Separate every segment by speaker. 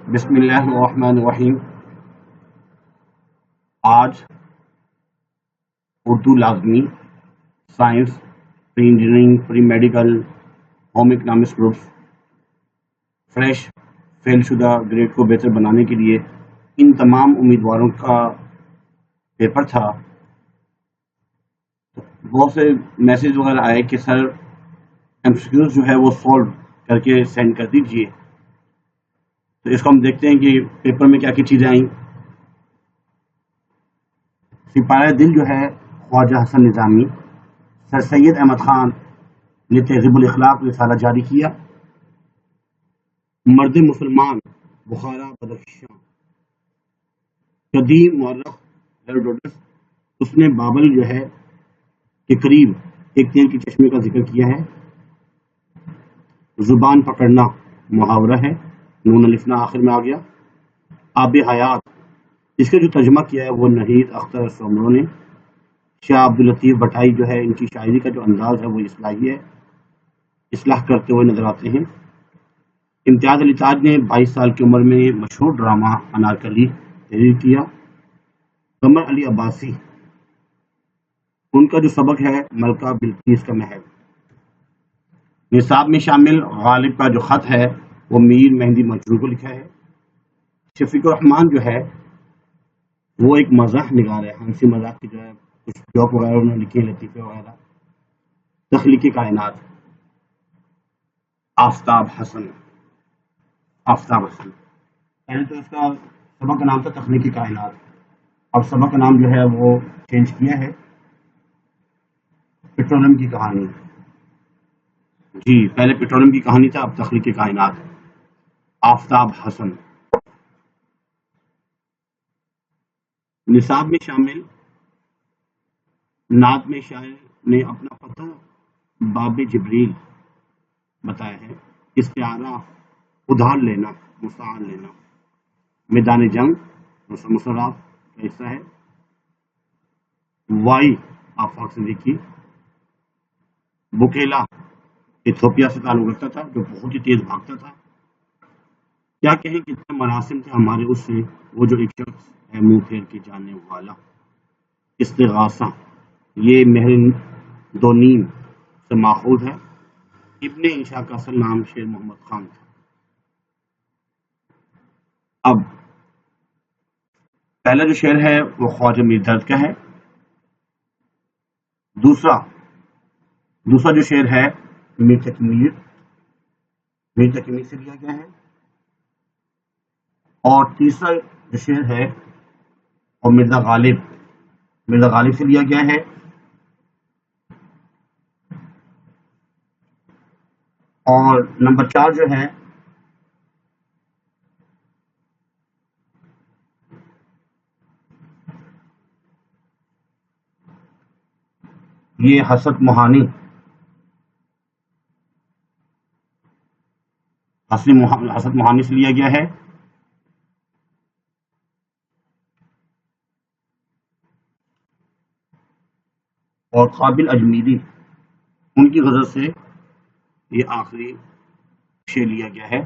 Speaker 1: بسم اللہ الرحمن الرحیم۔ آج اردو لازمی، science, pre engineering, pre medical, home economics groups fresh fail شدہ گریڈ کو بہتر بنانے کے لیے ان تمام امیدواروں کا پیپر تھا۔ بہت سے میسیج وغیرہ آئے کہ سر MCQs جو ہے وہ سولو کر کے سینڈ کر دیجیے، تو اس کو ہم دیکھتے ہیں کہ پیپر میں کیا کیا چیزیں آئیں۔ سپاہی دل جو ہے خواجہ حسن نظامی، سر سید احمد خان نے تہذیب الاخلاق رسالہ جاری کیا۔ مرد مسلمان بخارا بدخشاں، قدیم مورخ ہیروڈوٹس، اس نے بابل جو ہے کے قریب ایک تیل کے چشمے کا ذکر کیا ہے۔ زبان پکڑنا محاورہ ہے، نون الفنا آخر میں آ گیا۔ آب حیات، اس کا جو ترجمہ کیا ہے وہ نحید اختر سومرو نے۔ شاہ عبداللطیف بھٹائی جو ہے ان کی شاعری کا جو انداز ہے وہ اصلاحی ہے، اصلاح کرتے ہوئے نظر آتے ہیں۔ امتیاز علی تاج نے 22 سال کی عمر میں مشہور ڈرامہ انارکلی تحریر کیا۔ قمر علی عباسی، ان کا جو سبق ہے ملکہ بلقیس کا محل۔ نصاب میں شامل غالب کا جو خط ہے وہ میر مہندی مجروح کو لکھا ہے۔ شفیق الرحمان جو ہے وہ ایک مزاح نگار ہے، ہنسی مذاق کی جو ہے کچھ جوک وغیرہ انہوں نے لکھے، لطیفے وغیرہ۔ تخلیقی کائنات، آفتاب حسن۔ پہلے تو اس کا سبق کا نام تھا تخلیقی کائنات، اب سبق کا نام جو ہے وہ چینج کیا ہے، پیٹرولیم کی کہانی۔ جی پہلے پیٹرولیم کی کہانی تھا، اب تخلیقی کائنات۔ آفتاب حسن۔ نصاب میں شامل نعت میں شاعر نے اپنا پتہ باب جبریل بتایا ہے۔ استعارہ ادھار لینا، مستعار لینا۔ میدان جنگ مصرف کا حصہ ہے۔ وائی آفاق سے دیکھی۔ بکیلا ایتھوپیا سے تعلق رکھتا تھا جو بہت ہی تیز بھاگتا تھا۔ کیا کہیں کتنے مراسم تھے ہمارے اس سے، وہ جو ایک شخص ہے منہ پھیر کے جانے والا۔ استغاثہ، یہ مہر دو نیم سے ماخوذ ہے۔ ابن انشاء کا اصل نام شیر محمد خان تھا۔ اب پہلا جو شعر ہے وہ خواجہ میر درد کا ہے۔ دوسرا جو شعر ہے میر تقی سے لیا گیا ہے، اور تیسرا جو شعر ہے وہ مرزا غالب سے لیا گیا ہے، اور نمبر 4 جو ہے یہ حسن موہانی سے لیا گیا ہے۔ اور قابل اجمیری، ان کی غزل سے یہ آخری شعر لیا گیا ہے۔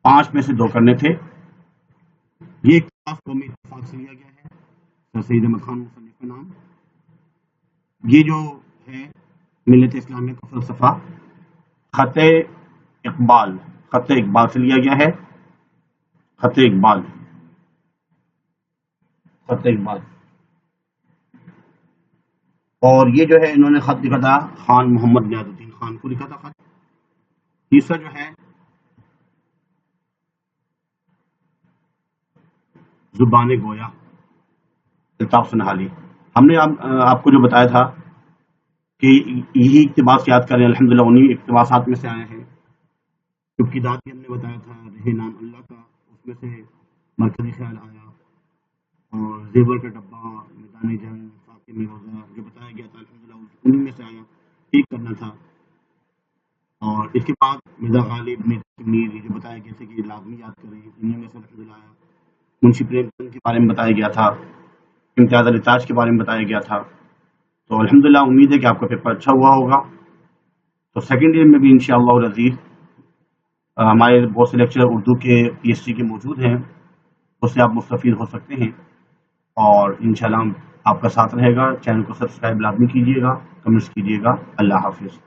Speaker 1: 5 میں سے 2 کرنے تھے۔ یہ اختلاف قومی اتفاق سے لیا گیا ہے، سر سید احمد خان مصنف کا نام۔ یہ جو ہے ملت اسلامیہ کا فلسفہ، خط اقبال سے لیا گیا ہے۔ خط اقبال اور یہ جو ہے انہوں نے خط لکھا تھا خان محمد نیاز الدین خان کو لکھا تھا خط۔ تیسرا جو ہے زبان گویا، الطاف سنہالی۔ ہم نے آپ کو جو بتایا تھا کہ یہی اقتباس یاد کریں، الحمدللہ انہی اقتباسات میں سے آئے ہیں۔ ابتداء ہم نے بتایا تھا رہے نام اللہ کا، اس میں سے مرکزی خیال آیا، اور زیور کا ڈبہ، میدان جنگ، فاقے میں روزہ جو بتایا گیا تھا الحمدللہ انہی میں سے آیا، ٹھیک کرنا تھا۔ اور اس کے بعد مرزا غالب، میر جو بتایا گیا تھا کہ لازمی یاد کریں، انہی میں سے الحمدللہ آیا۔ منشی پریم چند کے بارے میں بتایا گیا تھا، امتیاز علی تاج کے بارے میں بتایا گیا تھا۔ تو الحمدللہ امید ہے کہ آپ کا پیپر اچھا ہوا ہوگا۔ تو سیکنڈ ایئر میں بھی انشاءاللہ العزیز ہمارے بہت سے لیکچر اردو کے PhD کے موجود ہیں، اس سے آپ مستفید ہو سکتے ہیں، اور انشاءاللہ آپ کا ساتھ رہے گا۔ چینل کو سبسکرائب لازمی کیجیے گا، کمنٹس کیجیے گا۔ اللہ حافظ۔